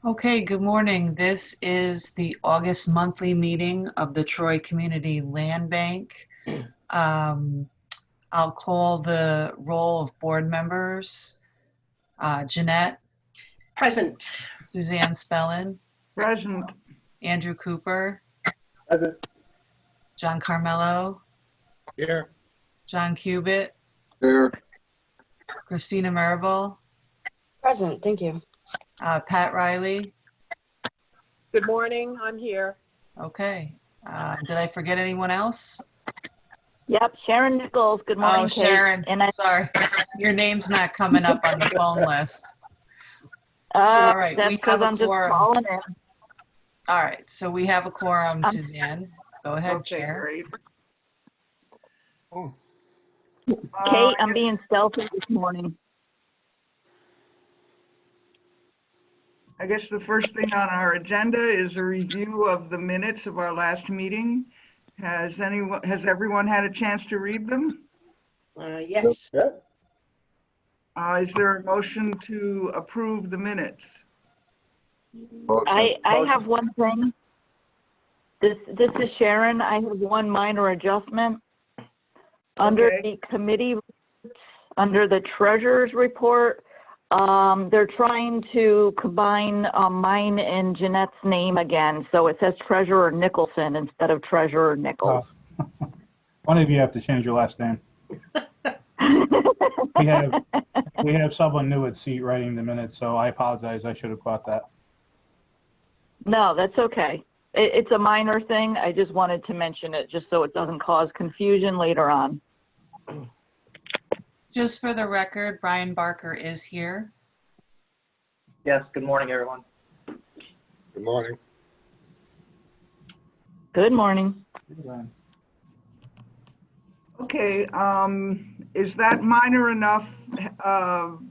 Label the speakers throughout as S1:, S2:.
S1: Okay, good morning. This is the August monthly meeting of the Troy Community Land Bank. I'll call the roll of board members. Jeanette,
S2: Present.
S1: Suzanne Spellin,
S3: Present.
S1: Andrew Cooper,
S4: Present.
S1: John Carmelo,
S4: Here.
S1: John Cubitt,
S4: Here.
S1: Christina Marable,
S5: Present, thank you.
S1: Pat Riley.
S6: Good morning, I'm here.
S1: Okay. Did I forget anyone else?
S7: Yep, Sharon Nichols. Good morning,
S1: Oh,
S7: Kate.
S1: Sharon,
S7: And
S1: sorry. Your name's not coming up on the phone list.
S7: all
S1: right,
S7: that's
S1: we
S7: because
S1: have a
S7: I'm just
S1: quorum.
S7: calling in.
S1: All right, so we have a quorum, Suzanne. Go ahead,
S3: Okay,
S1: Chair.
S3: great.
S4: Oh.
S7: Kate, I'm being stealthy this morning.
S3: I guess the first thing on our agenda is a review of the minutes of our last meeting. Has everyone had a chance to read them?
S2: Yes.
S4: Yep.
S3: Is there a motion to approve the minutes?
S7: I have one thing. This is Sharon. I have one minor adjustment. Under
S3: Okay.
S7: the committee, under the treasurer's report, they're trying to combine mine and Jeanette's name again. So it says Treasurer Nicholson instead of Treasurer Nichols.
S8: One of you have to change your last name. We have someone new at seat writing the minutes, so I apologize. I should have caught that.
S7: No, that's okay. It's a minor thing. I just wanted to mention it just so it doesn't cause confusion later on.
S1: Just for the record, Brian Barker is here.
S9: Yes, good morning, everyone.
S4: Good morning.
S7: Good morning.
S3: Okay, is that minor enough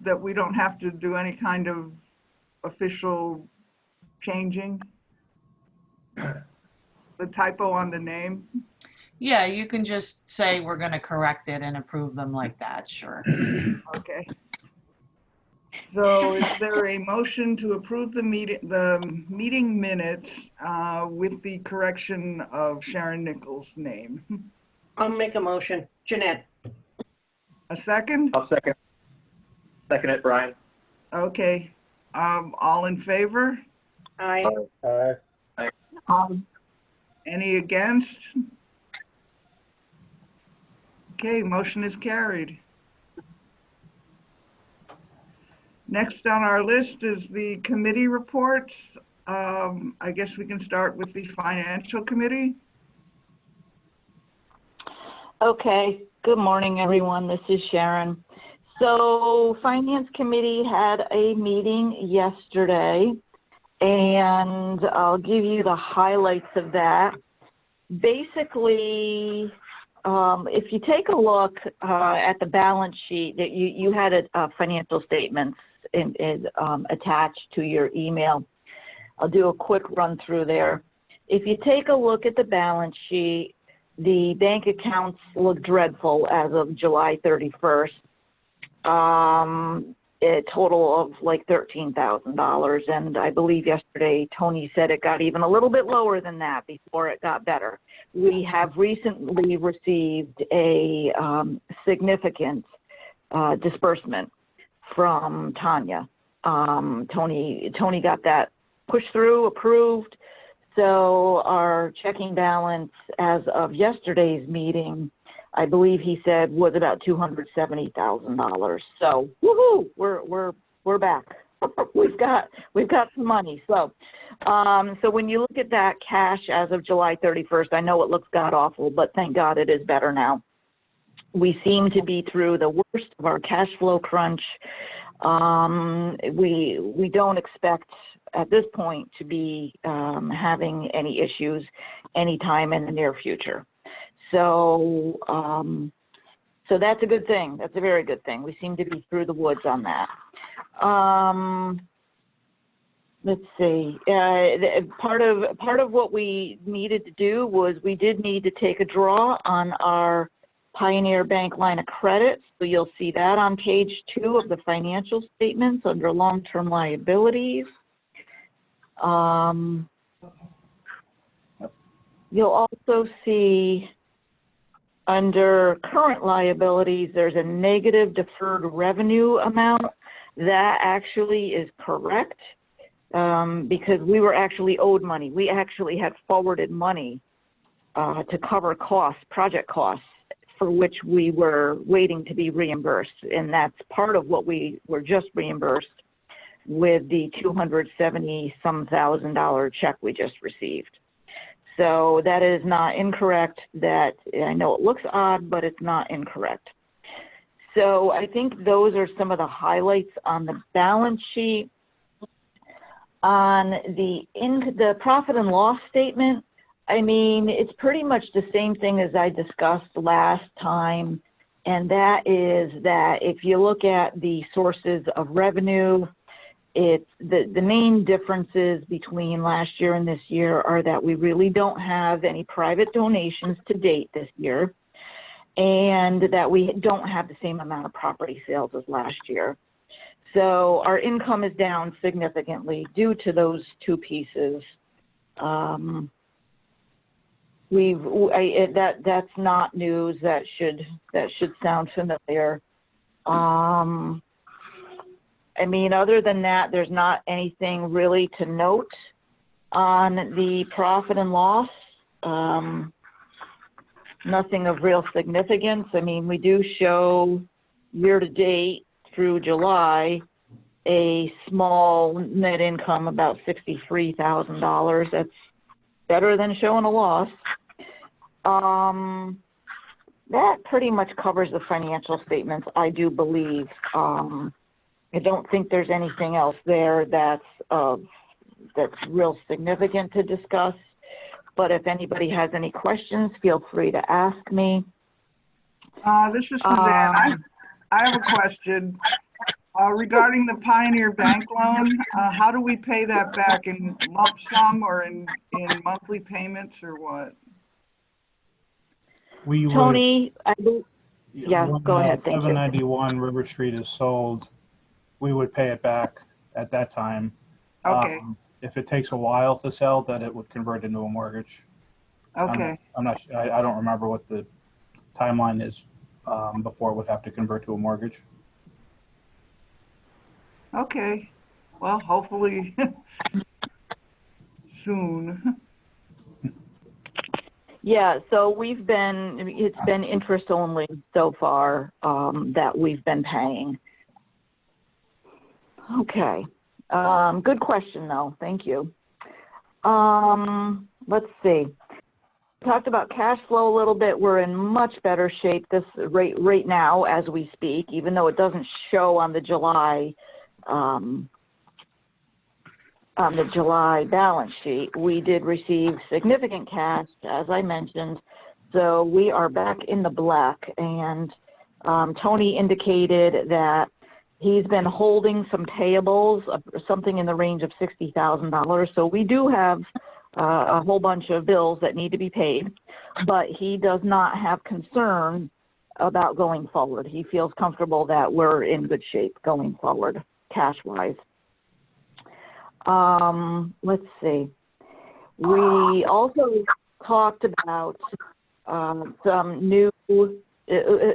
S3: that we don't have to do any kind of official changing? The typo on the name?
S1: Yeah, you can just say we're going to correct it and approve them like that, sure.
S3: Okay. So is there a motion to approve the meeting minutes with the correction of Sharon Nichols' name?
S2: I'll make a motion. Jeanette.
S3: A second?
S9: I'll second it, Brian.
S3: Okay. All in favor?
S2: Aye.
S3: Any against? Okay, motion is carried. Next on our list is the committee reports. I guess we can start with the financial committee.
S7: Okay, good morning, everyone. This is Sharon. So Finance Committee had a meeting yesterday, and I'll give you the highlights of that. Basically, if you take a look at the balance sheet, that you had financial statements attached to your email. I'll do a quick run through there. If you take a look at the balance sheet, the bank accounts look dreadful as of July 31st. A total of like $13,000. And I believe yesterday, Tony said it got even a little bit lower than that before it got better. We have recently received a significant disbursement from Tanya. Tony got that pushed through, approved. So our checking balance as of yesterday's meeting, I believe he said, was about $270,000. So woohoo, we're back. we've got some money. So so when you look at that cash as of July 31st, I know it looks god awful, but thank God it is better now. We seem to be through the worst of our cash flow crunch. We don't expect at this point to be having any issues anytime in the near future. So so that's a good thing. That's a very good thing. We seem to be through the woods on that. Let's see. Part of what we needed to do was we did need to take a draw on our Pioneer Bank line of credit. So you'll see that on page 2 of the financial statements under long-term liabilities. You'll also see under current liabilities, there's a negative deferred revenue amount. That actually is correct because we were actually owed money. We actually had forwarded money to cover costs, project costs, for which we were waiting to be reimbursed. And that's part of what we were just reimbursed with the $270-some thousand check we just received. So that is not incorrect. That, I know it looks odd, but it's not incorrect. So I think those are some of the highlights on the balance sheet. On the profit and loss statement, I mean, it's pretty much the same thing as I discussed last time, and that is that if you look at the sources of revenue, it's the main differences between last year and this year are that we really don't have any private donations to date this year, and that we don't have the same amount of property sales as last year. So our income is down significantly due to those two pieces. That's not news. That should sound familiar. I mean, other than that, there's not anything really to note on the profit and loss. Nothing of real significance. I mean, we do show year to date through July a small net income, about $63,000. That's better than showing a loss. That pretty much covers the financial statements, I do believe. I don't think there's anything else there that's real significant to discuss. But if anybody has any questions, feel free to ask me.
S3: This is Suzanne. I have a question. Regarding the Pioneer Bank loan, how do we pay that back, in lump sum or in monthly payments, or what?
S8: We
S7: Tony,
S8: would,
S7: yeah, go ahead, thank you.
S8: 791 River Street is sold, we would pay it back at that time.
S3: Okay.
S8: If it takes a while to sell, then it would convert into a mortgage.
S3: Okay.
S8: I don't remember what the timeline is before it would have to convert to a mortgage.
S3: Okay. Well, hopefully soon.
S7: Yeah, so it's been interest only so far that we've been paying. Okay. Good question, though. Thank you. Let's see. We talked about cash flow a little bit. We're in much better shape right now as we speak, even though it doesn't show on the July balance sheet. We did receive significant cash, as I mentioned, so we are back in the black. And Tony indicated that he's been holding some payables, something in the range of $60,000. So we do have a whole bunch of bills that need to be paid, but he does not have concern about going forward. He feels comfortable that we're in good shape going forward, cash-wise. Let's see. We also talked about some new,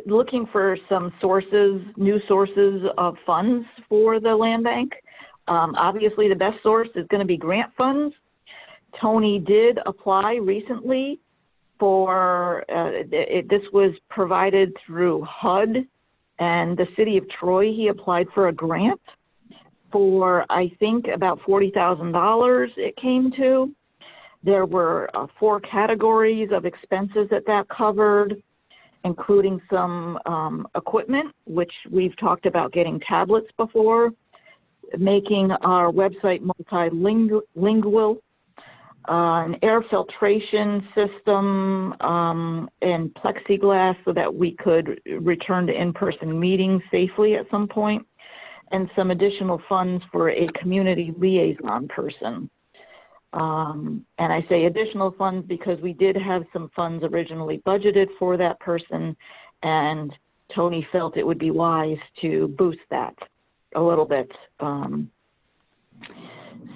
S7: looking for some new sources of funds for the land bank. Obviously, the best source is going to be grant funds. Tony did apply recently for, this was provided through HUD and the city of Troy. He applied for a grant for, I think, about $40,000 it came to. There were 4 categories of expenses that covered, including some equipment, which we've talked about getting tablets before, making our website multilingual, an air filtration system, and plexiglass so that we could return to in-person meetings safely at some point, and some additional funds for a community liaison person. And I say additional funds because we did have some funds originally budgeted for that person, and Tony felt it would be wise to boost that a little bit.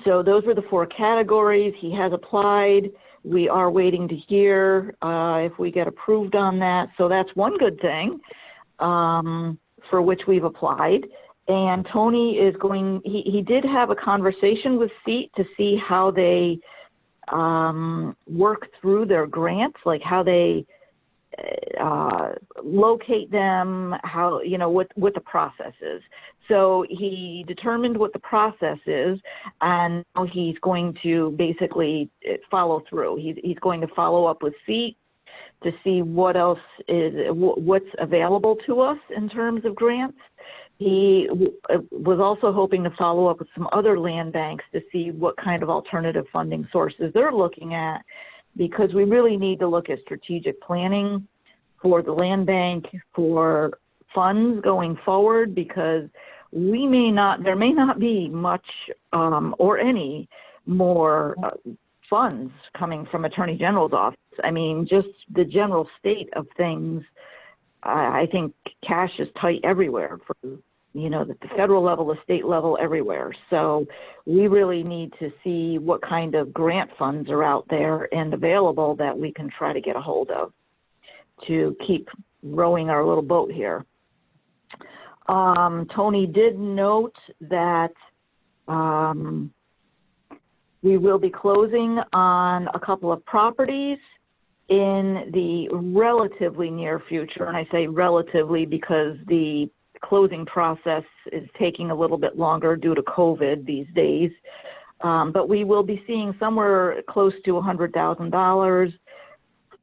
S7: So those were the 4 categories. He has applied. We are waiting to hear if we get approved on that. So that's one good thing for which we've applied. And Tony is going, he did have a conversation with SEAT to see how they work through their grants, like how they locate them, how, you know, what the process is. So he determined what the process is, and now he's going to basically follow through. He's going to follow up with SEAT to see what else is, what's available to us in terms of grants. He was also hoping to follow up with some other land banks to see what kind of alternative funding sources they're looking at, because we really need to look at strategic planning for the land bank for funds going forward, because there may not be much or any more funds coming from Attorney General's office. I mean, just the general state of things, I think cash is tight everywhere, from, you know, the federal level, the state level, everywhere. So we really need to see what kind of grant funds are out there and available that we can try to get a hold of to keep rowing our little boat here. Tony did note that we will be closing on a couple of properties in the relatively near future. And I say relatively because the closing process is taking a little bit longer due to COVID these days. But we will be seeing somewhere close to $100,000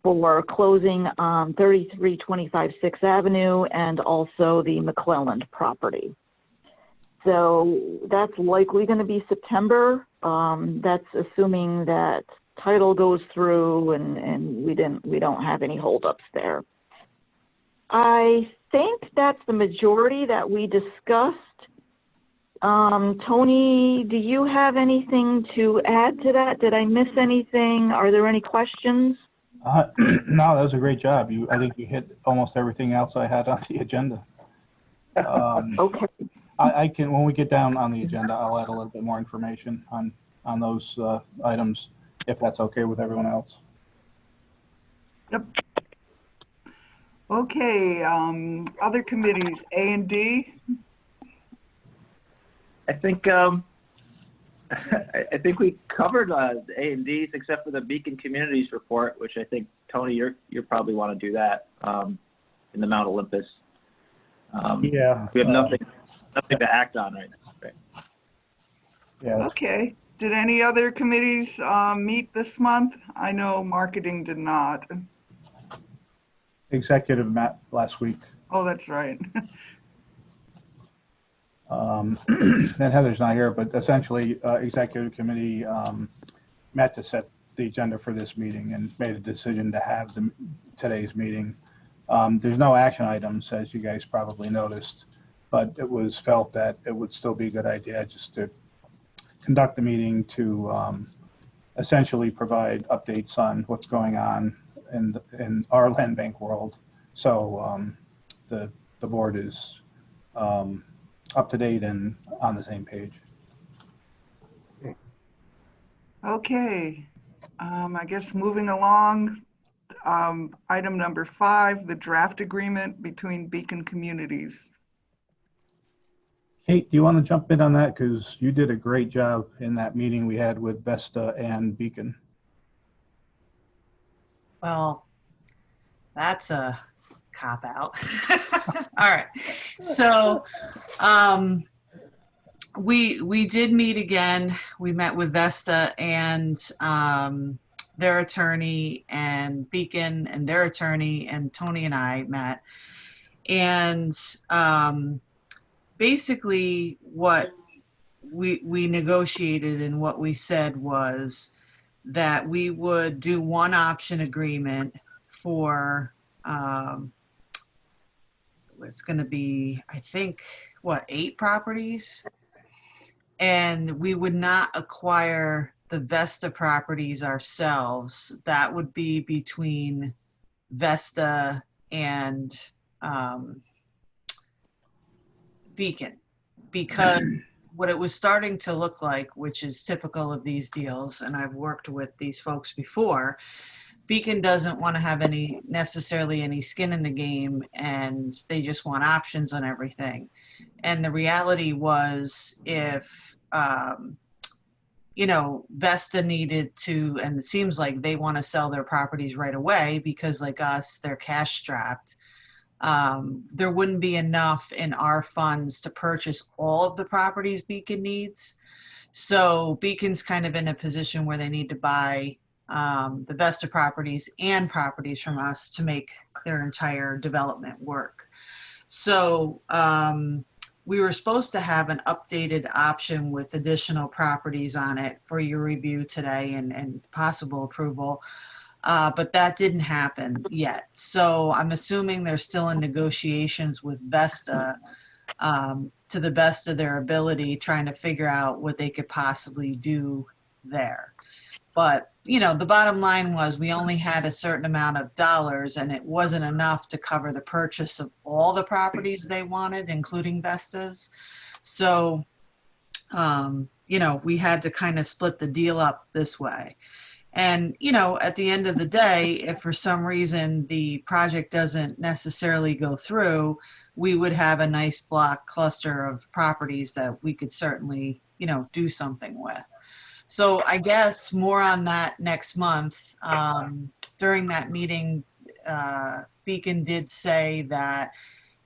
S7: for closing on 3325 6th Avenue and also the McClelland property. So that's likely going to be September. That's assuming that title goes through and we don't have any holdups there. I think that's the majority that we discussed. Tony, do you have anything to add to that? Did I miss anything? Are there any questions?
S8: No, that was a great job. I think you hit almost everything else I had on the agenda.
S7: Okay.
S8: I can, when we get down on the agenda, I'll add a little bit more information on those items, if that's okay with everyone else.
S3: Yep. Okay, other committees, A and D.
S9: I think I think we covered A and D's except for the Beacon Communities report, which I think Tony, you probably want to do that in the Mount Olympus.
S8: Yeah.
S9: We have nothing to act on right now. Right?
S8: Yeah.
S3: Okay. Did any other committees meet this month? I know marketing did not.
S8: Executive met last week.
S3: Oh, that's right.
S8: And Heather's not here, but essentially executive committee met to set the agenda for this meeting and made a decision to have today's meeting. There's no action items, as you guys probably noticed, but it was felt that it would still be a good idea just to conduct the meeting to essentially provide updates on what's going on in our land bank world. So the board is up to date and on the same page.
S3: Okay. I guess moving along, item number 5, the draft agreement between Beacon Communities.
S8: Kate, do you want to jump in on that? Because you did a great job in that meeting we had with Vesta and Beacon.
S1: Well, that's a cop-out. All right. So we did meet again. We met with Vesta and their attorney, and Beacon and their attorney, and Tony and I met. And basically what we negotiated and what we said was that we would do one option agreement for it's going to be, I think, 8 properties, and we would not acquire the Vesta properties ourselves. That would be between Vesta and Beacon, because what it was starting to look like, which is typical of these deals, and I've worked with these folks before, Beacon doesn't want to have necessarily any skin in the game, and they just want options on everything. And the reality was, if Vesta needed to, and it seems like they want to sell their properties right away because, like us, they're cash strapped. There wouldn't be enough in our funds to purchase all of the properties Beacon needs. So Beacon's kind of in a position where they need to buy the Vesta properties and properties from us to make their entire development work. So we were supposed to have an updated option with additional properties on it for your review today and possible approval. But that didn't happen yet. So I'm assuming they're still in negotiations with Vesta to the best of their ability, trying to figure out what they could possibly do there. But, the bottom line was we only had a certain amount of dollars, and it wasn't enough to cover the purchase of all the properties they wanted, including Vesta's. So, we had to kind of split the deal up this way. And, at the end of the day, if for some reason the project doesn't necessarily go through, we would have a nice block cluster of properties that we could certainly, do something with. So I guess more on that next month. During that meeting, Beacon did say that,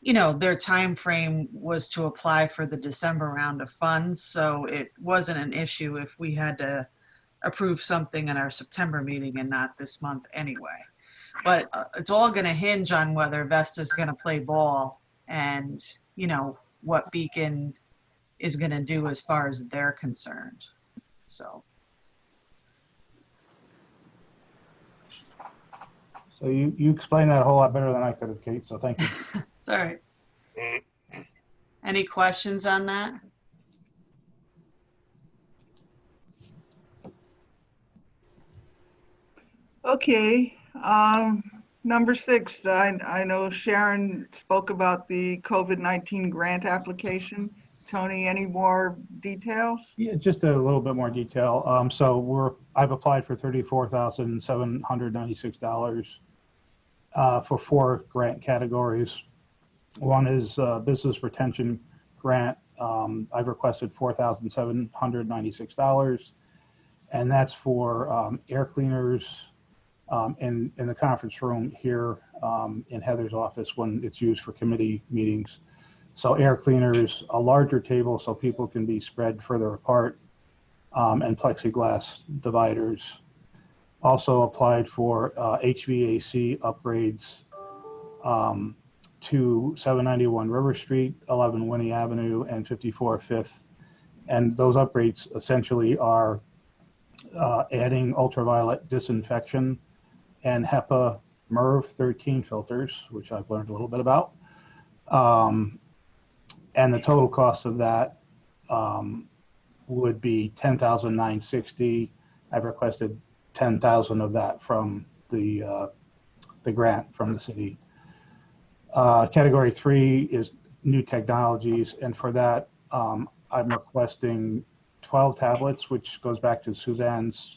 S1: their time frame was to apply for the December round of funds. So it wasn't an issue if we had to approve something in our September meeting and not this month anyway. But it's all going to hinge on whether Vesta's going to play ball and, what Beacon is going to do as far as they're concerned. So
S8: you explained that a whole lot better than I could have, Kate, so thank you.
S1: it's all right. Any questions on that?
S3: Okay, number 6, I know Sharon spoke about the COVID-19 grant application. Tony, any more details?
S8: Yeah, just a little bit more detail. So I've applied for $34,796 for 4 grant categories. One is business retention grant. I've requested $4,796, and that's for air cleaners in the conference room here in Heather's office when it's used for committee meetings. So air cleaners, a larger table so people can be spread further apart, and plexiglass dividers. Also applied for HVAC upgrades to 791 River Street, 11 Winnie Avenue, and 54 Fifth. And those upgrades essentially are adding ultraviolet disinfection and HEPA MERV 13 filters, which I've learned a little bit about. And the total cost of that would be $10,960. I've requested $10,000 of that from the grant from the city. Category 3 is new technologies, and for that I'm requesting 12 tablets, which goes back to Suzanne's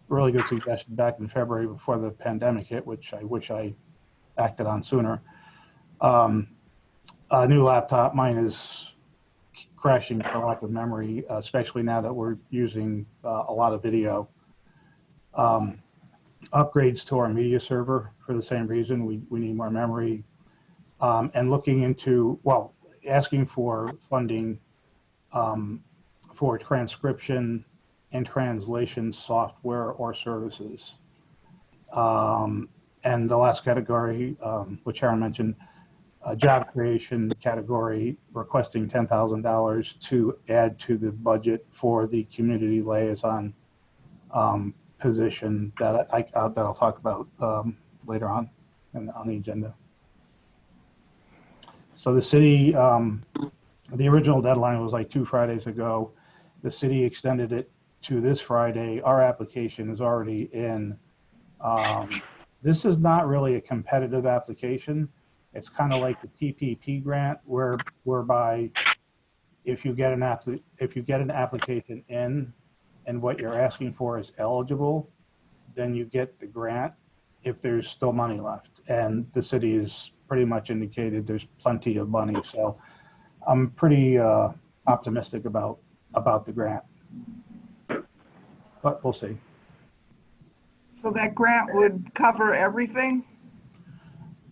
S8: really good suggestion back in February before the pandemic hit, which I wish I acted on sooner. A new laptop. Mine is crashing for lack of memory, especially now that we're using a lot of video. Upgrades to our media server for the same reason. We need more memory. And looking into, asking for funding for transcription and translation software or services. And the last category, which Aaron mentioned, job creation category, requesting $10,000 to add to the budget for the community liaison position that I'll talk about later on the agenda. So the city, the original deadline was like 2 Fridays ago. The city extended it to this Friday. Our application is already in. This is not really a competitive application. It's kind of like the PPP grant whereby if you get an application in and what you're asking for is eligible, then you get the grant if there's still money left. And the city is pretty much indicated there's plenty of money. So I'm pretty optimistic about the grant, but we'll see.
S3: So that grant would cover everything?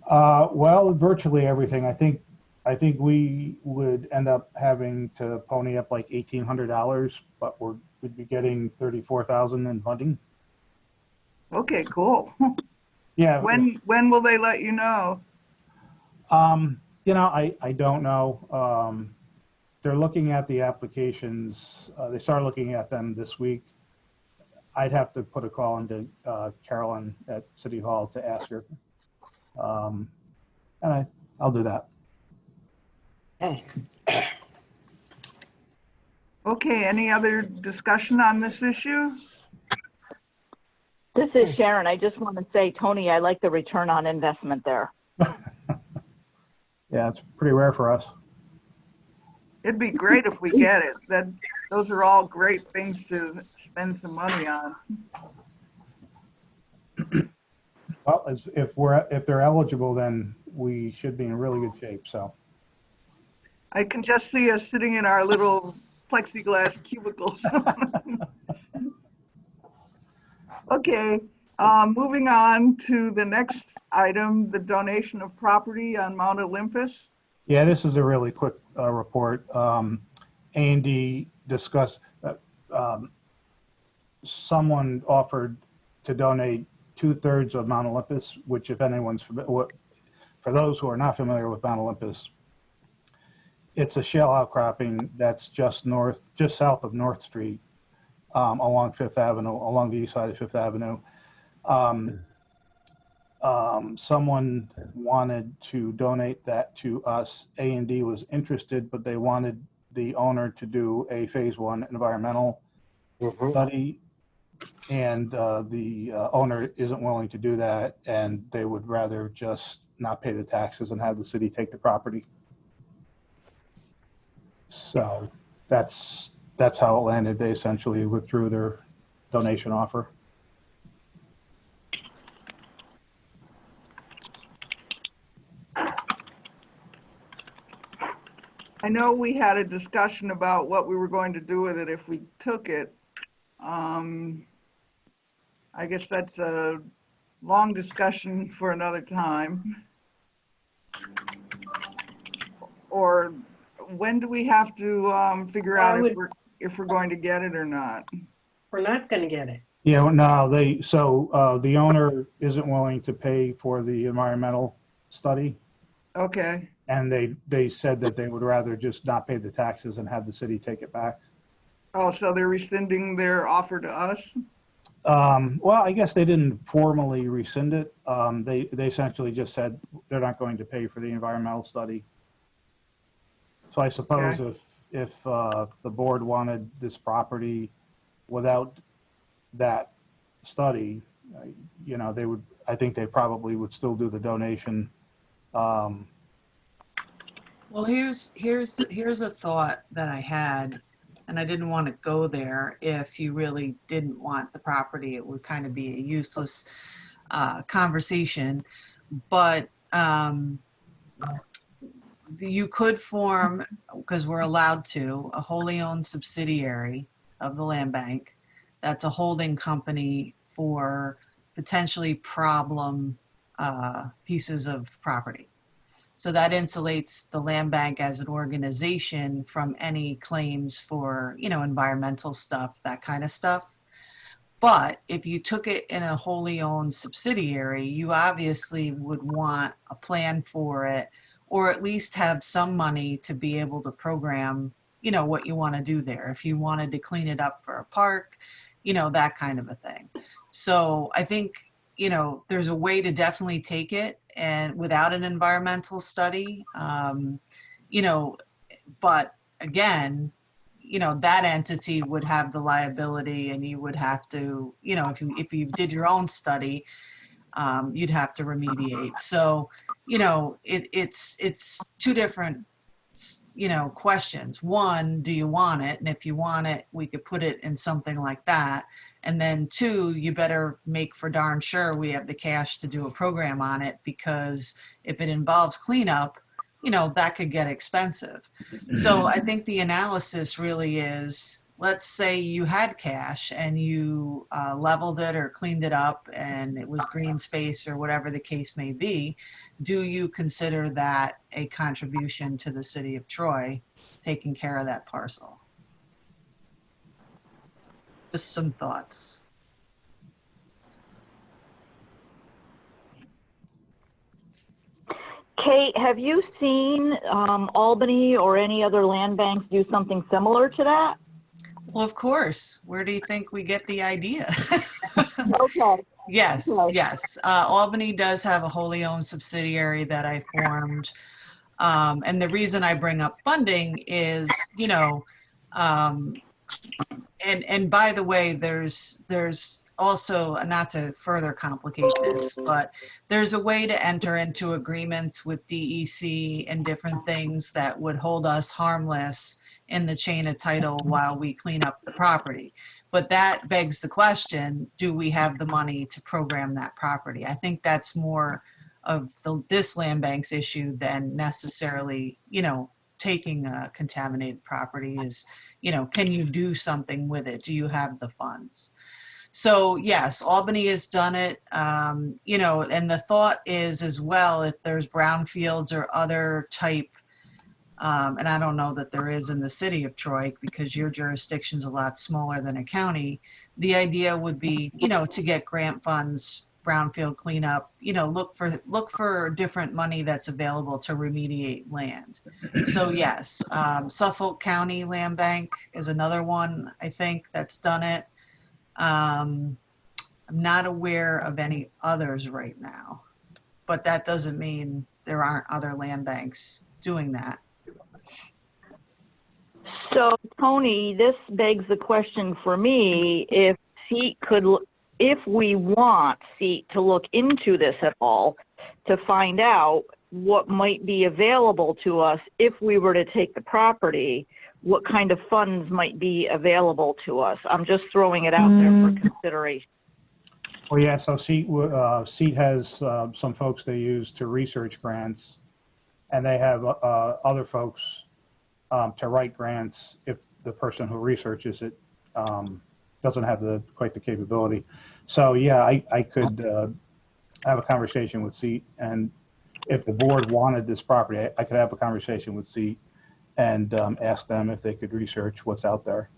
S8: Well, virtually everything. I think we would end up having to pony up like $1,800, but we'd be getting $34,000 in funding.
S3: Okay, cool.
S8: Yeah.
S3: When will they let you know?
S8: You know, I don't know. They're looking at the applications. They started looking at them this week. I'd have to put a call into Carolyn at City Hall to ask her. And I'll do that.
S3: Okay, any other discussion on this issue?
S7: This is Sharon. I just want to say, Tony, I like the return on investment there.
S8: Yeah, it's pretty rare for us.
S3: It'd be great if we get it. Those are all great things to spend some money on.
S8: Well, if they're eligible, then we should be in really good shape. So
S3: I can just see us sitting in our little plexiglass cubicles. Okay, moving on to the next item, the donation of property on Mount Olympus.
S8: yeah, this is a really quick report. A&D discussed someone offered to donate 2/3 of Mount Olympus, which, if anyone's familiar, for those who are not familiar with Mount Olympus, it's a shale outcropping that's just south of North Street, along Fifth Avenue, along the east side of Fifth Avenue. Someone wanted to donate that to us. A&D was interested, but they wanted the owner to do a phase 1 environmental study, and the owner isn't willing to do that, and they would rather just not pay the taxes and have the city take the property. So that's how it landed. They essentially withdrew their donation offer.
S3: I know we had a discussion about what we were going to do with it if we took it. I guess that's a long discussion for another time. Or when do we have to figure out if we're going to get it or not?
S2: We're not going to get it.
S8: Yeah, no, the owner isn't willing to pay for the environmental study.
S3: Okay.
S8: And they said that they would rather just not pay the taxes and have the city take it back.
S3: Oh, so they're rescinding their offer to us?
S8: Well, I guess they didn't formally rescind it. They essentially just said they're not going to pay for the environmental study. So I suppose if the board wanted this property without that study, you know, they would. I think they probably would still do the donation.
S1: Well, here's a thought that I had, and I didn't want to go there. If you really didn't want the property, it would kind of be a useless conversation. But you could form, because we're allowed to, a wholly owned subsidiary of the land bank that's a holding company for potentially problem pieces of property. So that insulates the land bank as an organization from any claims for, you know, environmental stuff, that kind of stuff. But if you took it in a wholly owned subsidiary, you obviously would want a plan for it, or at least have some money to be able to program, you know, what you want to do there. If you wanted to clean it up for a park, you know, that kind of a thing. So I think, you know, there's a way to definitely take it and without an environmental study, you know, but again, you know, that entity would have the liability, and you would have to, you know, if you did your own study, you'd have to remediate. So, you know, it's two different, questions. One, do you want it? And if you want it, we could put it in something like that. And then two, you better make for darn sure we have the cash to do a program on it, because if it involves cleanup, that could get expensive. So I think the analysis really is, let's say you had cash and you leveled it or cleaned it up and it was green space or whatever the case may be. Do you consider that a contribution to the city of Troy taking care of that parcel? Just some thoughts.
S7: Kate, have you seen Albany or any other land banks do something similar to that?
S1: Well, of course. Where do you think we get the idea?
S7: Okay.
S1: Yes,
S7: Okay.
S1: yes. Albany does have a wholly owned subsidiary that I formed. And the reason I bring up funding is, and by the way, there's also, not to further complicate this, but there's a way to enter into agreements with DEC and different things that would hold us harmless in the chain of title while we clean up the property. But that begs the question, do we have the money to program that property? I think that's more of this land bank's issue than necessarily, taking a contaminated property is, can you do something with it? Do you have the funds? So yes, Albany has done it, and the thought is as well, if there's brownfields or other type, and I don't know that there is in the city of Troy because your jurisdiction's a lot smaller than a county, the idea would be, to get grant funds, brownfield cleanup, look for different money that's available to remediate land. So yes, Suffolk County Land Bank is another one, I think, that's done it. I'm not aware of any others right now, but that doesn't mean there aren't other land banks doing that.
S7: So, Tony, this begs the question for me, if we want SEAT to look into this at all, to find out what might be available to us if we were to take the property, what kind of funds might be available to us. I'm just throwing it out there for consideration.
S8: Well, yeah, so SEAT has some folks they use to research grants, and they have other folks to write grants if the person who researches it doesn't have quite the capability. So yeah, I could have a conversation with SEAT, and if the board wanted this property, I could have a conversation with SEAT and ask them if they could research what's out there,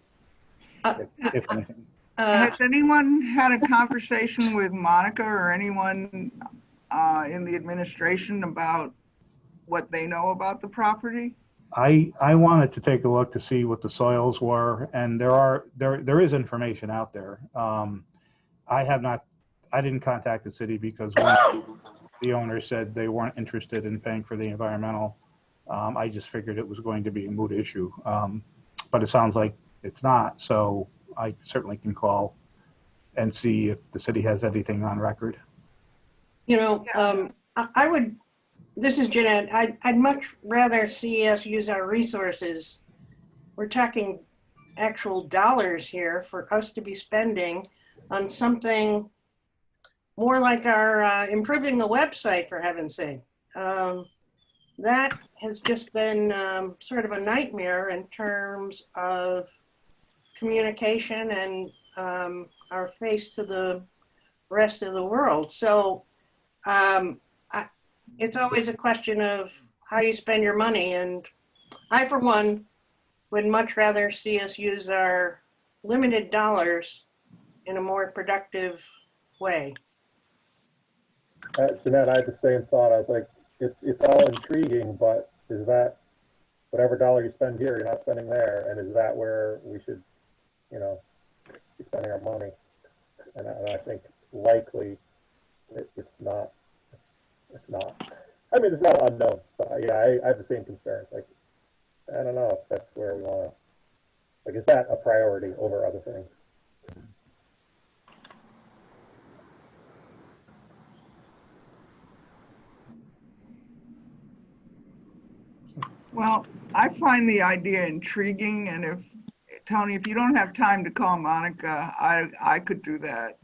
S8: if anything.
S3: Has anyone had a conversation with Monica or anyone in the administration about what they know about the property?
S8: I wanted to take a look to see what the soils were, and there is information out there. I didn't contact the city because the owner said they weren't interested in paying for the environmental. I just figured it was going to be a moot issue, but it sounds like it's not. So I certainly can call and see if the city has anything on record.
S2: I would, this is Jeanette, I'd much rather see us use our resources. We're talking actual dollars here for us to be spending on something more like our improving the website, for heaven's sake. That has just been sort of a nightmare in terms of communication and our face to the rest of the world. So it's always a question of how you spend your money. And I, for one, would much rather see us use our limited dollars in a more productive way.
S10: Jeanette, I had the same thought. I was like, it's all intriguing, but is that whatever dollar you spend here, you're not spending there? And is that where we should, be spending our money? And I think likely it's not. It's not. I mean, it's not unknown, but yeah, I have the same concern. Like, I don't know if that's where we want to, like, is that a priority over other things?
S3: Well, I find the idea intriguing, and if, Tony, if you don't have time to call Monica, I could do that.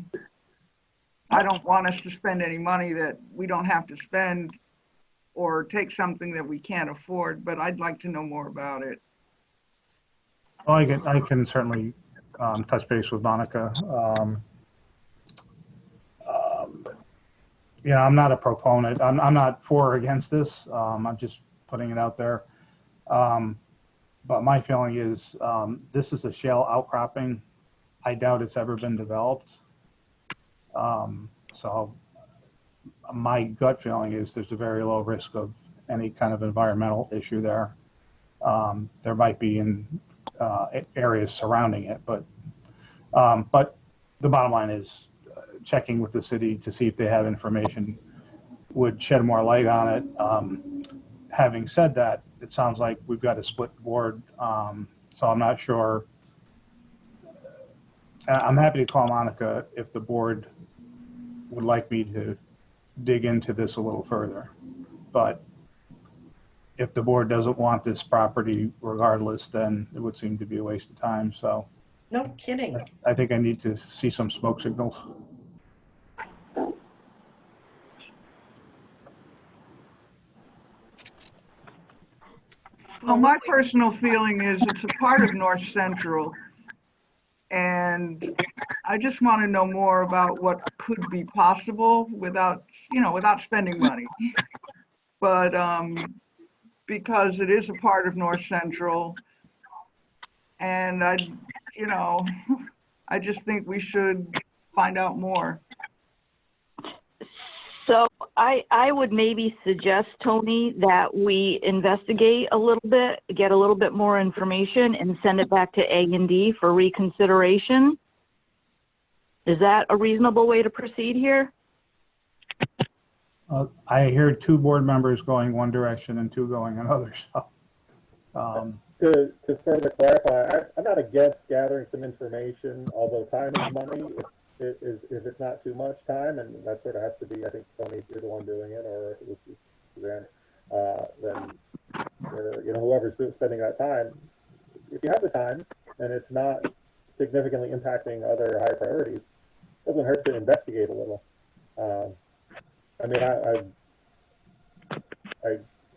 S3: I don't want us to spend any money that we don't have to spend or take something that we can't afford, but I'd like to know more about it.
S8: Well, I can certainly touch base with Monica. You know, I'm not a proponent. I'm not for or against this. I'm just putting it out there. But my feeling is this is a shale outcropping. I doubt it's ever been developed. So my gut feeling is there's a very low risk of any kind of environmental issue there. There might be in areas surrounding it, but the bottom line is checking with the city to see if they have information would shed more light on it. Having said that, it sounds like we've got a split board, so I'm not sure. I'm happy to call Monica if the board would like me to dig into this a little further. But if the board doesn't want this property regardless, then it would seem to be a waste of time. So
S2: No kidding.
S8: I think I need to see some smoke signals.
S3: Well, my personal feeling is it's a part of North Central, and I just want to know more about what could be possible without, you know, without spending money. But because it is a part of North Central, and you know, I just think we should find out more.
S7: So I would maybe suggest, Tony, that we investigate a little bit, get a little bit more information, and send it back to A&D for reconsideration. Is that a reasonable way to proceed here?
S8: I hear two board members going one direction and two going another. So,
S10: To further clarify, I'm not against gathering some information, although time is money. If it's not too much time, and that sort of has to be, I think, Tony, you're the one doing it, or if it was Suzanne, then you know, whoever's spending that time, if you have the time and it's not significantly impacting other high priorities, it doesn't hurt to investigate a little. I mean, I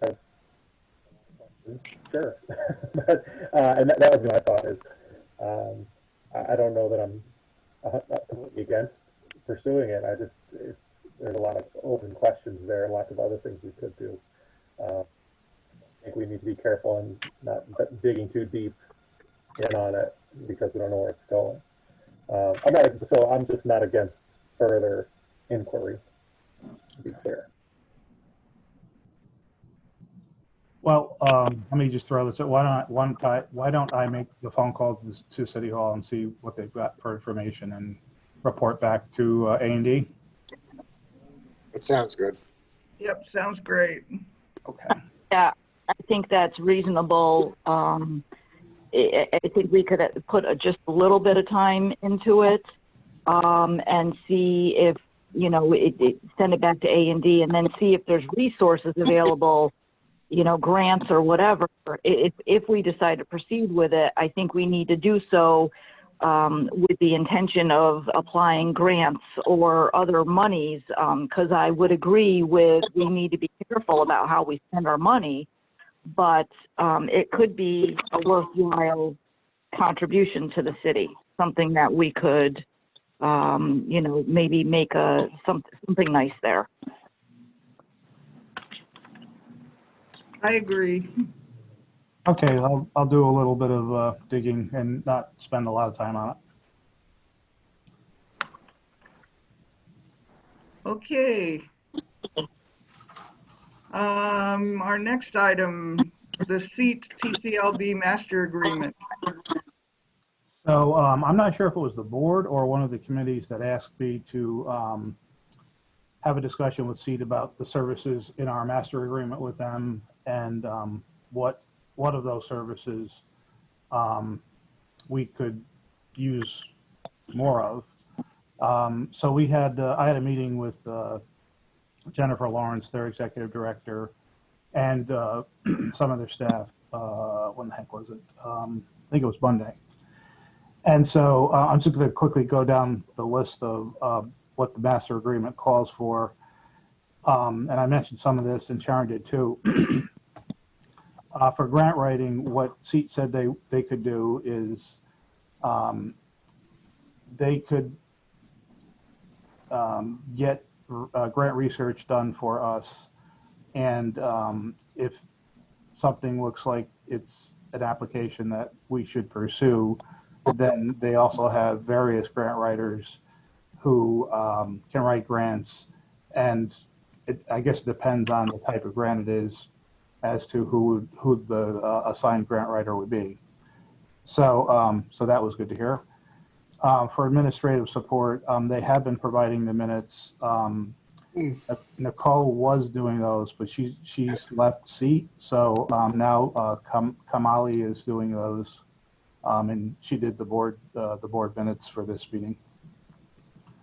S10: have questions, sure, but, and that would be my thought is, I don't know that I'm not completely against pursuing it. There's a lot of open questions there and lots of other things we could do. I think we need to be careful and not digging too deep in on it because we don't know where it's going. I'm just not against further inquiry, to be clear.
S8: well, let me just throw this out. Why don't I make the phone call to City Hall and see what they've got for information and report back to A&D?
S4: That sounds good.
S3: Yep, sounds great.
S8: Okay.
S7: Yeah, I think that's reasonable. I think we could put just a little bit of time into it and see if, you know, send it back to A&D and then see if there's resources available, you know, grants or whatever. If we decide to proceed with it, I think we need to do so with the intention of applying grants or other monies, because I would agree with we need to be careful about how we spend our money, but it could be a worthwhile contribution to the city, something that we could, you know, maybe make something nice there.
S3: I agree.
S8: Okay, I'll do a little bit of digging and not spend a lot of time on it.
S3: Okay. Our next item, the SEAT TCLB Master Agreement.
S8: So I'm not sure if it was the board or one of the committees that asked me to have a discussion with SEAT about the services in our master agreement with them and what of those services we could use more of. So I had a meeting with Jennifer Lawrence, their executive director, and some of their staff. When the heck was it? I think it was Monday. And so I'm just going to quickly go down the list of what the master agreement calls for. And I mentioned some of this, and Sharon did too. For grant writing, what SEAT said they could do is they could get grant research done for us. And if something looks like it's an application that we should pursue, then they also have various grant writers who can write grants. And I guess it depends on the type of grant it is as to who the assigned grant writer would be. So, so that was good to hear. For administrative support, they have been providing the minutes. Nicole was doing those, but she's left seat. So now Kamali is doing those, and she did the board minutes for this meeting,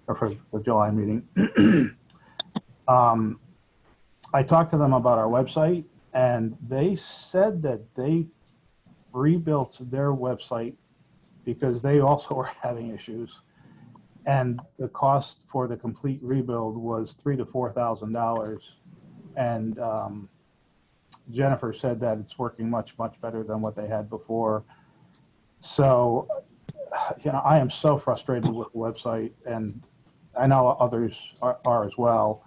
S8: or for the July meeting. I talked to them about our website, and they said that they rebuilt their website because they also were having issues. And the cost for the complete rebuild was $3,000 to $4,000. And Jennifer said that it's working much better than what they had before. So, you know, I am so frustrated with the website, and I know others are as well.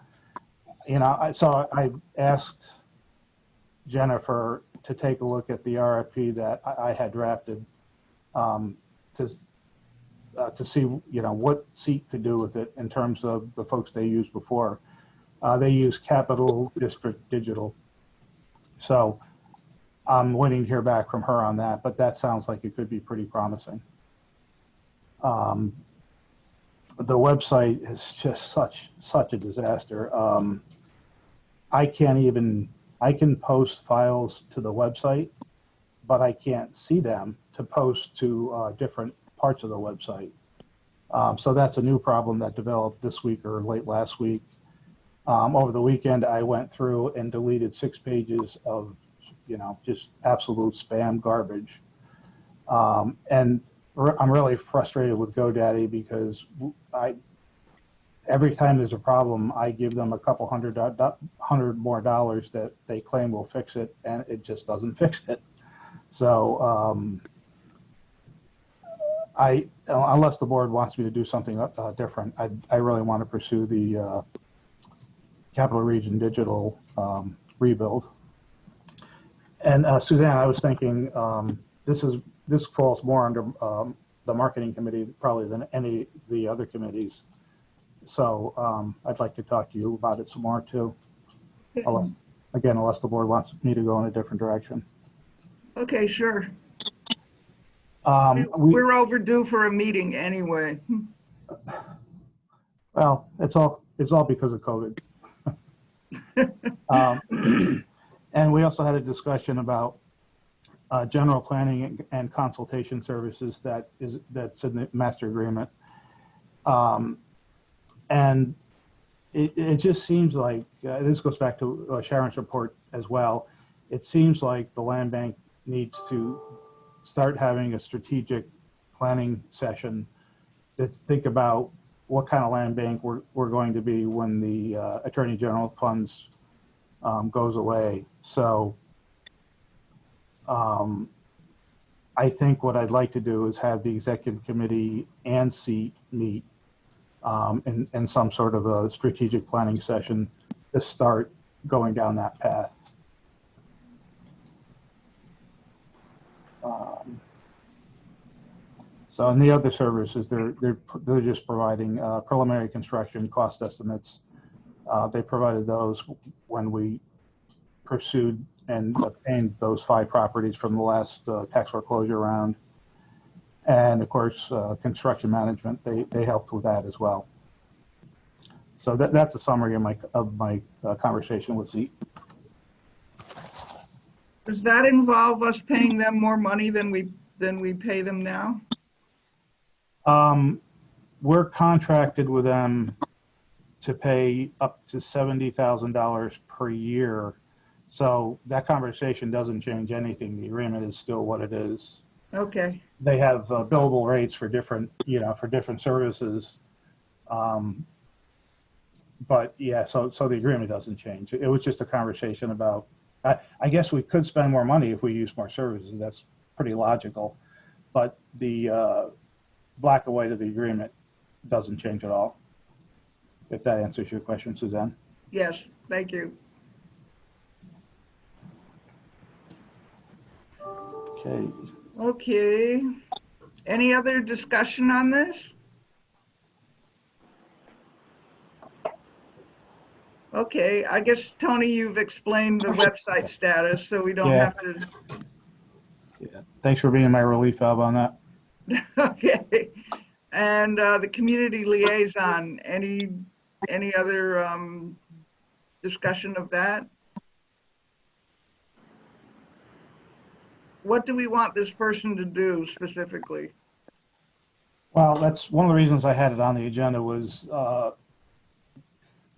S8: You know, so I asked Jennifer to take a look at the RFP that I had drafted to see, you know, what SEAT could do with it in terms of the folks they used before. They use Capital District Digital. So I'm waiting to hear back from her on that, but that sounds like it could be pretty promising. The website is just such a disaster. I can post files to the website, but I can't see them to post to different parts of the website. So that's a new problem that developed this week or late last week. Over the weekend, I went through and deleted 6 pages of, you know, just absolute spam garbage. And I'm really frustrated with GoDaddy because every time there's a problem, I give them a couple hundred more dollars that they claim will fix it, and it just doesn't fix it. So unless the board wants me to do something different, I really want to pursue the Capital Region Digital rebuild. And Suzanne, I was thinking this falls more under the marketing committee probably than any of the other committees. So I'd like to talk to you about it some more too. Unless the board wants me to go in a different direction.
S3: Okay, sure. We're overdue for a meeting anyway.
S8: Well, it's all because of COVID. And we also had a discussion about general planning and consultation services that's in the master agreement. And it just seems like, this goes back to Sharon's report as well, it seems like the land bank needs to start having a strategic planning session to think about what kind of land bank we're going to be when the Attorney General funds goes away. So I think what I'd like to do is have the executive committee and SEAT meet in some sort of a strategic planning session to start going down that path. So in the other services, they're just providing preliminary construction cost estimates. They provided those when we pursued and obtained those 5 properties from the last tax foreclosure round. And of course, construction management, they helped with that as well. So that's a summary of my conversation with SEAT.
S3: Does that involve us paying them more money than we pay them now?
S8: We're contracted with them to pay up to $70,000 per year So that conversation doesn't change anything. The agreement is still what it is.
S3: Okay,
S8: They have billable rates for different, for different services. But yeah, so the agreement doesn't change. It was just a conversation about, I guess we could spend more money if we use more services. That's pretty logical. But the black and white of the agreement doesn't change at all. If that answers your question, Suzanne.
S3: yes, thank you.
S8: Okay.
S3: Okay, any other discussion on this? Okay, I guess, Tony, you've explained the website status, so we don't
S8: Yeah.
S3: have to.
S8: Yeah. Thanks for being my relief valve on that.
S3: Okay, and the community liaison, any other discussion of that? What do we want this person to do specifically?
S8: Well, that's one of the reasons I had it on the agenda was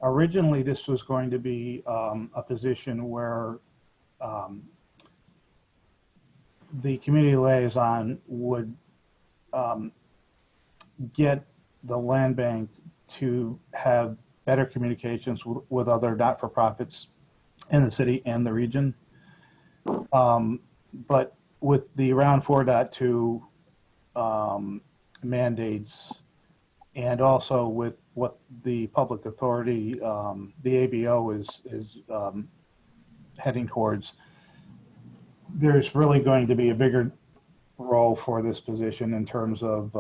S8: originally this was going to be a position where the community liaison would get the land bank to have better communications with other not-for-profits in the city and the region. But with the round 4.2 mandates, and also with what the public authority, the ABO is heading towards, there's really going to be a bigger role for this position in terms of,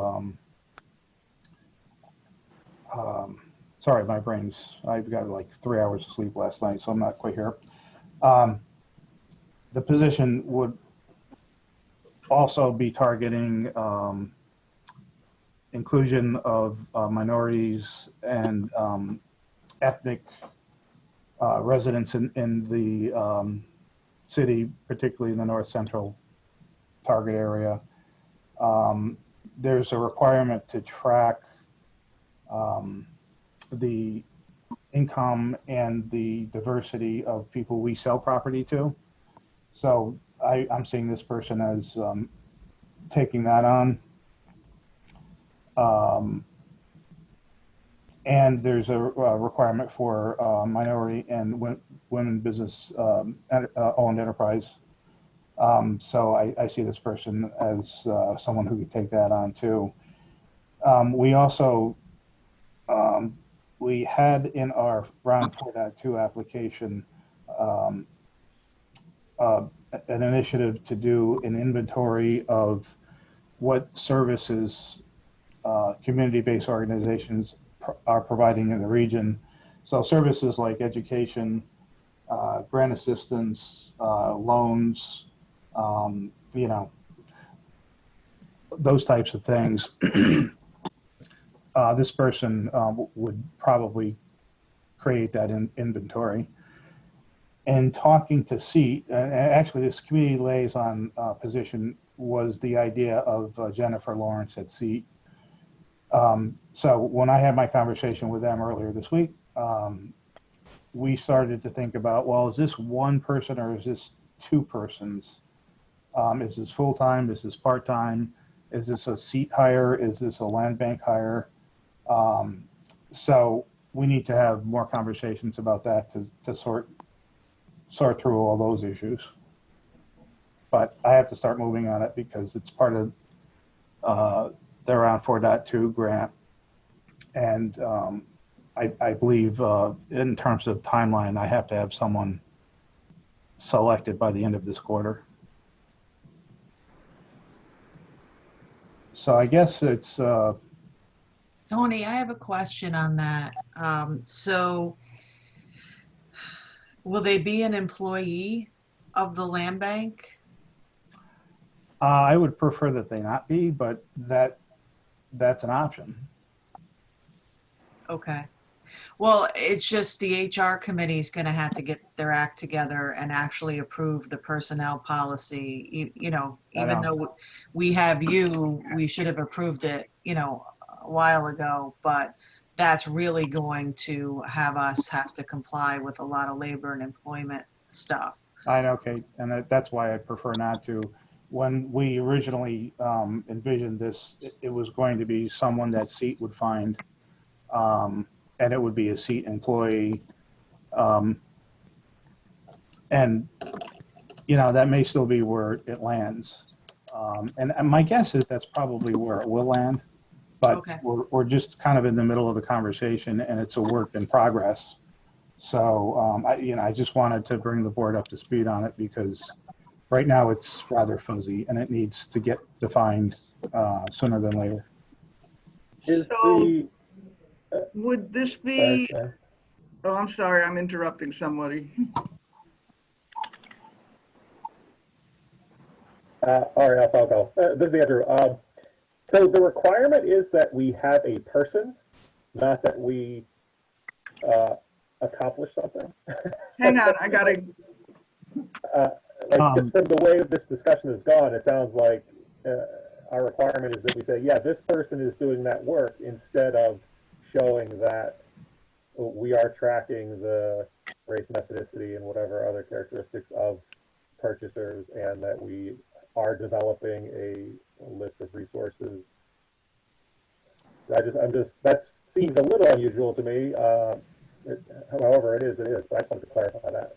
S8: sorry, my brain's, I've got like 3 hours of sleep last night, so I'm not quite here. The position would also be targeting inclusion of minorities and ethnic residents in the city, particularly in the north central target area. There's a requirement to track the income and the diversity of people we sell property to. So I'm seeing this person as taking that on. And there's a requirement for minority and women business owned enterprise. So I see this person as someone who could take that on too. We also, we had in our round 4.2 application an initiative to do an inventory of what services community-based organizations are providing in the region. So services like education, grant assistance, loans, those types of things. This person would probably create that inventory. And talking to SEAT, actually this community liaison position was the idea of Jennifer Lawrence at SEAT. So when I had my conversation with them earlier this week, we started to think about, well, is this one person or is this two persons? Is this full-time? Is this part-time? Is this a SEAT hire? Is this a land bank hire? So we need to have more conversations about that to sort through all those issues. But I have to start moving on it because it's part of the round 4.2 grant. And I believe in terms of timeline, I have to have someone selected by the end of this quarter. So I guess it's...
S1: Tony, I have a question on that. So will they be an employee of the land bank?
S8: I would prefer that they not be, but that's an option.
S1: Okay. Well, it's just the HR committee is going to have to get their act together and actually approve the personnel policy. Even though we have you, we should have approved it, a while ago, but that's really going to have us have to comply with a lot of labor and employment stuff.
S8: I know, Kate, and that's why I prefer not to. When we originally envisioned this, it was going to be someone that seat would find, and it would be a seat employee. And, you know, that may still be where it lands. And my guess is that's probably where it will land. But
S1: Okay.
S8: we're just kind of in the middle of the conversation, and it's a work in progress. So, I just wanted to bring the board up to speed on it because right now it's rather fuzzy and it needs to get defined sooner than later.
S10: Is
S3: So
S10: the,
S3: would this
S10: sorry,
S3: be,
S10: Sharon.
S3: oh, I'm sorry, I'm interrupting somebody.
S10: All right, I'll go. This is Andrew. So the requirement is that we have a person, not that we accomplish something.
S3: Hang on, I gotta,
S10: Like just from the way this discussion has gone, it sounds like our requirement is that we say, yeah, this person is doing that work instead of showing that we are tracking the race and ethnicity and whatever other characteristics of purchasers, and that we are developing a list of resources. That seems a little unusual to me. However, it is, but I just wanted to clarify that.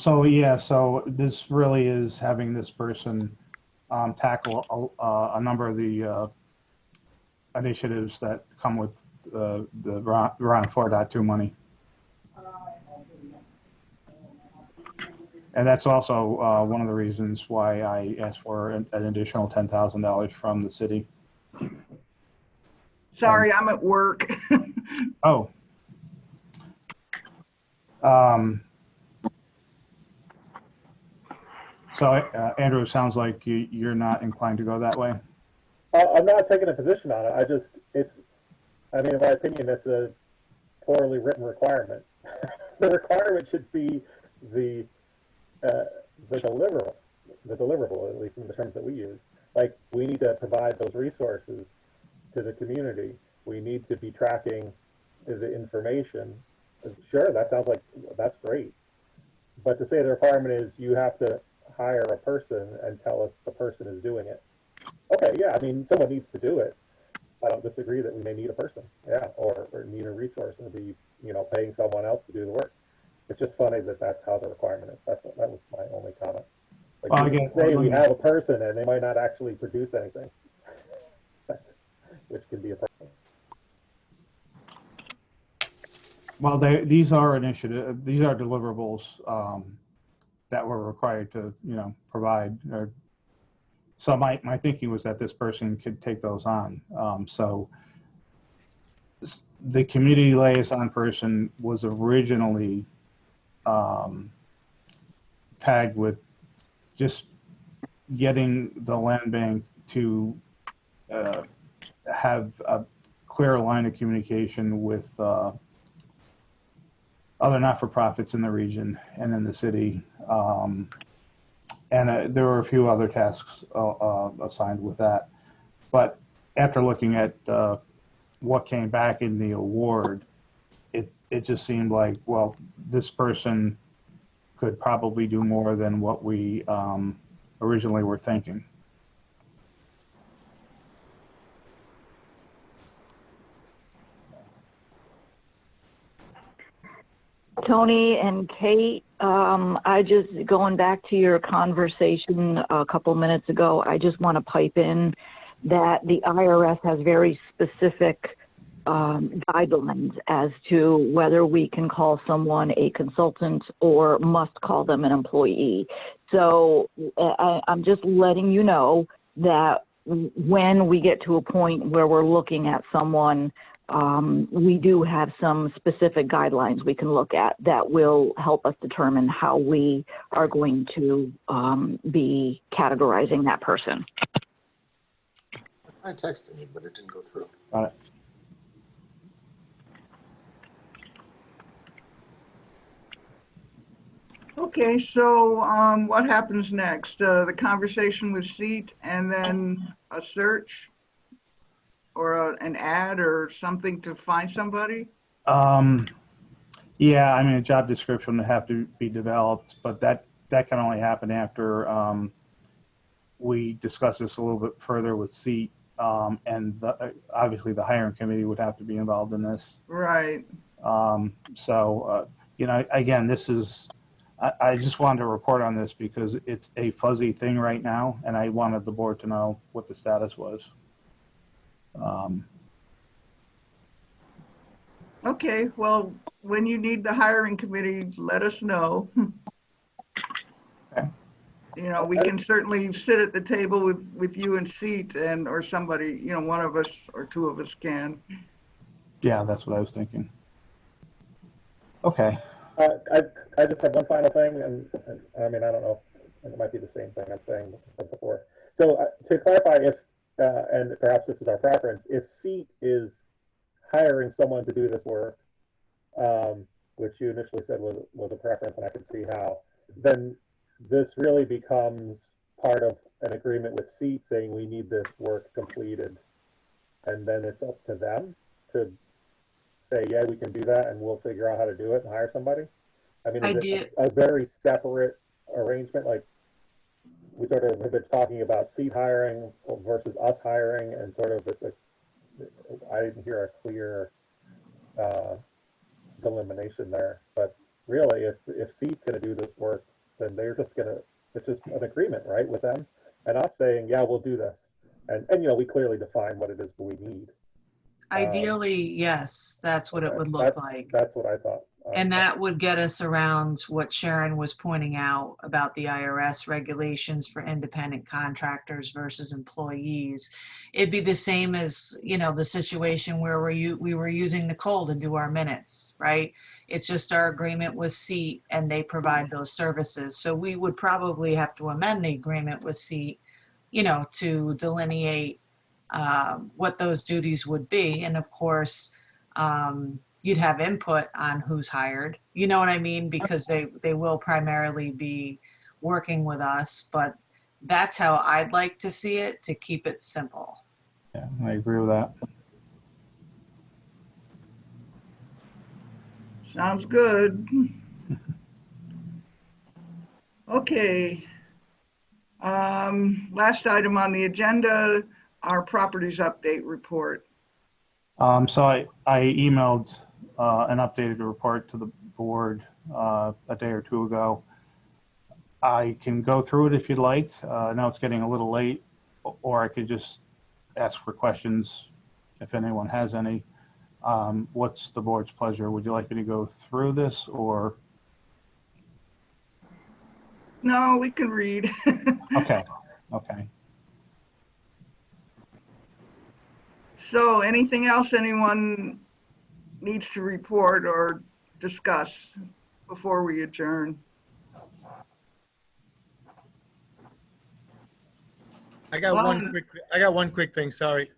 S8: So this really is having this person tackle a number of the initiatives that come with the Round 4.2 money. And that's also one of the reasons why I asked for an additional $10,000 from the city.
S3: sorry, I'm at work.
S8: Oh. So, Andrew, it sounds like you're not inclined to go that way.
S10: I'm not taking a position on it. I mean, in my opinion, it's a poorly written requirement. The requirement should be the deliverable, at least in the terms that we use. Like, we need to provide those resources to the community. We need to be tracking the information. Sure, that sounds like, that's great. But to say the requirement is you have to hire a person and tell us the person is doing it. Okay, yeah, I mean, someone needs to do it. I don't disagree that we may need a person, yeah, or need a resource and be, paying someone else to do the work. It's just funny that that's how the requirement is. That was my only comment. Like,
S8: Well, again,
S10: we have a person and they might not actually produce anything. Which can be a problem.
S8: Well, these are deliverables that we're required to, provide. So my thinking was that this person could take those on. So the community liaison person was originally tagged with just getting the land bank to have a clear line of communication with other not-for-profits in the region and in the city. And there were a few other tasks assigned with that. But after looking at what came back in the award, it just seemed like, well, this person could probably do more than what we originally were thinking.
S7: Tony and Kate, I just, going back to your conversation a couple minutes ago, I just want to pipe in that the IRS has very specific guidelines as to whether we can call someone a consultant or must call them an employee. So I'm just letting you know that when we get to a point where we're looking at someone, we do have some specific guidelines we can look at that will help us determine how we are going to be categorizing that person.
S4: I texted you, but it didn't go through.
S8: Got it.
S3: Okay, so what happens next? The conversation with SEAT and then a search or an ad or something to find somebody?
S8: Yeah, I mean, a job description would have to be developed, but that can only happen after we discuss this a little bit further with SEAT, and obviously the hiring committee would have to be involved in this.
S3: Right.
S8: You know, again, this is, I just wanted to report on this because it's a fuzzy thing right now, and I wanted the board to know what the status was.
S3: Okay, well, when you need the hiring committee, let us know.
S8: Okay.
S3: You know, we can certainly sit at the table with you and Seat or somebody, you know, one of us or two of us can.
S8: Yeah, that's what I was thinking. Okay.
S10: I just have one final thing, and I mean, I don't know, it might be the same thing I'm saying before. So to clarify, if, and perhaps this is our preference, if SEAT is hiring someone to do this work, which you initially said was a preference, and I can see how, then this really becomes part of an agreement with SEAT saying we need this work completed. And then it's up to them to say, yeah, we can do that, and we'll figure out how to do it and hire somebody. I mean, is it a very separate arrangement? Like, we sort of have been talking about SEAT hiring versus us hiring, and sort of I didn't hear a clear delimitation there. But really, if SEAT's going to do this work, then they're just going to, it's just an agreement, right, with them and us saying, yeah, we'll do this. And you know, we clearly define what it is we need.
S1: Ideally, yes, that's what it would look like.
S10: That's what I thought.
S1: And that would get us around what Sharon was pointing out about the IRS regulations for independent contractors versus employees. It'd be the same as, you know, the situation where we were using Nicole to do our minutes, right? It's just our agreement with SEAT, and they provide those services. So we would probably have to amend the agreement with SEAT, you know, to delineate what those duties would be. And of course, you'd have input on who's hired, you know what I mean? Because they will primarily be working with us, but that's how I'd like to see it, to keep it simple.
S8: Yeah, I agree with that.
S3: Sounds good. Okay. Last item on the agenda, our properties update report.
S8: So I emailed an updated report to the board a day or two ago. I can go through it if you'd like. I know it's getting a little late, or I could just ask for questions if anyone has any. What's the board's pleasure? Would you like me to go through this, or?
S3: No, we can read.
S8: Okay. Okay.
S3: So anything else anyone needs to report or discuss before we adjourn?
S11: I got one quick thing. Sorry.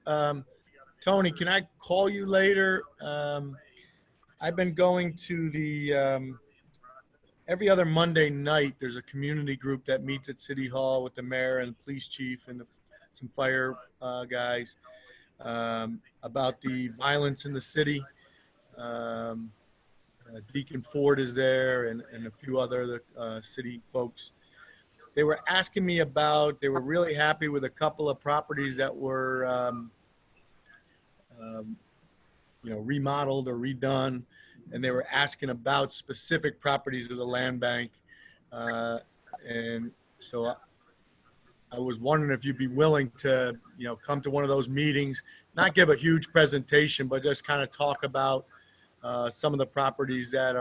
S11: Tony, can I call you later? I've been going to the, every other Monday night, there's a community group that meets at City Hall with the mayor and the police chief and some fire guys about the violence in the city. Deacon Ford is there and a few other city folks. They were asking me about, they were really happy with a couple of properties that were, you know, remodeled or redone. And they were asking about specific properties of the land bank. And so I was wondering if you'd be willing to, you know, come to one of those meetings, not give a huge presentation, but just kind of talk about some of the properties that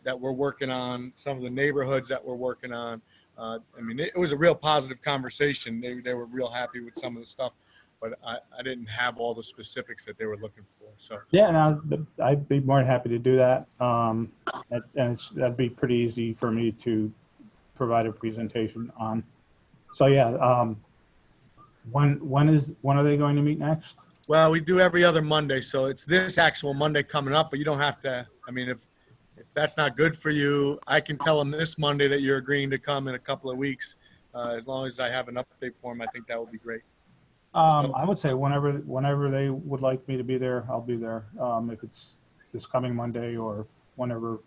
S11: that we're working on, some of the neighborhoods that we're working on. I mean, it was a real positive conversation. They were real happy with some of the stuff, but I didn't have all the specifics that they were looking for. So
S8: yeah, no, I'd be more than happy to do that. And that'd be pretty easy for me to provide a presentation on. So yeah, when are they going to meet next?
S11: Well, we do every other Monday, so it's this actual Monday coming up, but you don't have to. I mean, if that's not good for you, I can tell them this Monday that you're agreeing to come in a couple of weeks. As long as I have an update for them, I think that would be great.
S8: I would say whenever they would like me to be there, I'll be there. If it's this coming Monday or whenever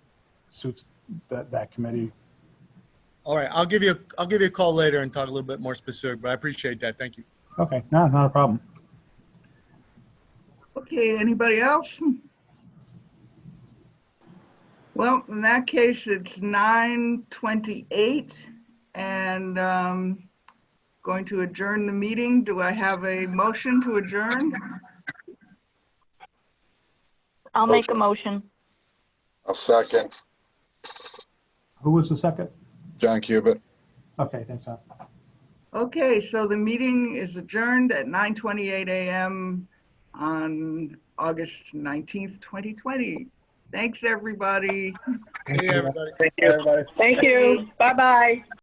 S8: suits that committee.
S11: All right, I'll give you a call later and talk a little bit more specific, but I appreciate that. Thank you.
S8: Okay, no, not a problem.
S3: Okay, anybody else? Well, in that case, it's 9:28 and going to adjourn the meeting. Do I have a motion to adjourn?
S7: I'll make a motion.
S4: I'll second.
S8: Who was the second?
S4: John Cubitt.
S8: Okay, thanks, Tom.
S3: Okay, so the meeting is adjourned at 9:28 a.m. on August 19th, 2020. Thanks, everybody.
S11: Hey, everybody.
S10: Everybody.
S6: Thank you. Bye-bye.